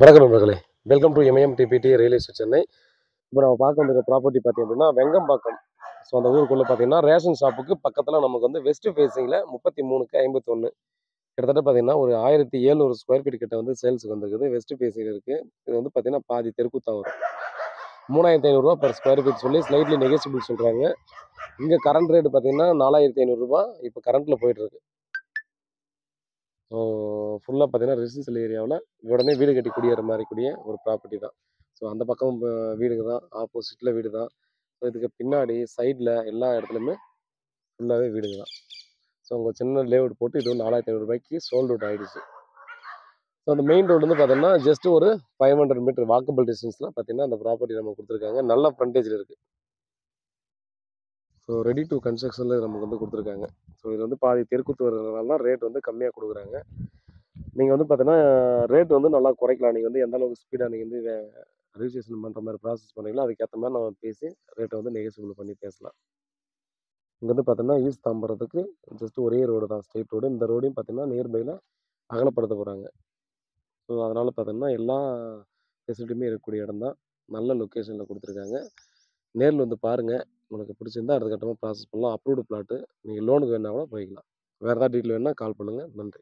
வணக்கம் நண்பர்களே. Welcome to MAM DBT real estate Chennai. இப்போ நம்ம பார்க்க வேண்டிய ப்ராப்பர்ட்டி பார்த்தீங்க அப்படின்னா வெங்கம்பாக்கம். ஸோ அந்த ஊருக்குள்ளே பார்த்தீங்கன்னா ரேஷன் ஷாப்புக்கு பக்கத்தில் நமக்கு வந்து வெஸ்ட் ஃபேஸிங்கில் 33க்கு 51 கிட்டத்தட்ட பார்த்தீங்கன்னா ஒரு 1700 ஸ்கொயர் ஃபீட் கிட்ட வந்து சேல்ஸுக்கு வந்துருக்குது. வெஸ்ட் ஃபேஸிங் இருக்குது. இது வந்து பார்த்தீங்கன்னா பாதி தெருக்கூத்தான் வரும். 3500 பர் ஸ்கொயர் ஃபீட் சொல்லி ஸ்லைட்லி நெகோசியபிள் சொல்கிறாங்க. இங்கே கரண்ட் ரேட் பார்த்தீங்கன்னா 4500 இப்போ கரண்ட்டில் போயிட்டுருக்கு. ஸோ ஃபுல்லாக பார்த்தீங்கன்னா ரெசிடென்ஷியல் ஏரியாவில் உடனே வீடு கட்டி குடியேற மாதிரி கூடிய ஒரு ப்ராப்பர்ட்டி தான். ஸோ அந்த பக்கம் வீடுங்க தான், ஆப்போசிட்டில் வீடு தான். ஸோ இதுக்கு பின்னாடி சைடில் எல்லா இடத்துலையுமே ஃபுல்லாகவே வீடுங்க தான். ஸோ உங்கள் சின்ன லேஅவுட் போட்டு இது 4500 சோல்ட் அவுட் ஆகிடுச்சு. ஸோ அந்த மெயின் ரோடு வந்து பார்த்தீங்கன்னா ஜஸ்ட் ஒரு 500 மீட்டர் வாக்கபிள் டிஸ்டன்ஸில் பார்த்தீங்கன்னா அந்த ப்ராப்பர்ட்டி நம்ம கொடுத்துருக்காங்க. நல்ல ஃப்ரண்டேஜில் இருக்குது. ஸோ ரெடி டு கன்ஸ்ட்ரக்ஷனில் நமக்கு வந்து கொடுத்துருக்காங்க. ஸோ இது வந்து பாதி தெருக்கூத்து வர்றதுனால தான் ரேட் வந்து கம்மியாக கொடுக்குறாங்க. நீங்கள் வந்து பார்த்தீங்கன்னா ரேட் வந்து நல்லா குறைக்கலாம். நீங்கள் வந்து எந்த அளவுக்கு ஸ்பீடாக நீங்கள் வந்து ரிஜிஸ்ட்ரேஷன் பண்ணுற மாதிரி ப்ராசஸ் பண்ணுறீங்களோ அதுக்கேற்ற மாதிரி நம்ம பேசி ரேட்டை வந்து நெகோசியபிள் பண்ணி பேசலாம். இங்கே வந்து பார்த்தீங்கன்னா ஈஸ்ட் தாம்பரத்துக்கு ஜஸ்ட் ஒரே ரோடு தான், ஸ்ட்ரெயிட் ரோடு. இந்த ரோடையும் பார்த்தீங்கன்னா நியர்பையில் அகலப்படுத்த போகிறாங்க. ஸோ அதனால் பார்த்தீங்கன்னா எல்லா ஃபெசிலிட்டியுமே இருக்கக்கூடிய இடம் தான். நல்ல லொக்கேஷனில் கொடுத்துருக்காங்க. நேரில் வந்து பாருங்கள். உங்களுக்கு பிடிச்சிருந்தா அடுத்த கட்டமாக ப்ராசஸ் பண்ணலாம். Approved plot. நீங்கள் லோனுக்கு வேணால் கூட போய்க்கலாம். வேறு ஏதாவது டீட்டெயில் வேணுன்னா கால் பண்ணுங்கள். நன்றி.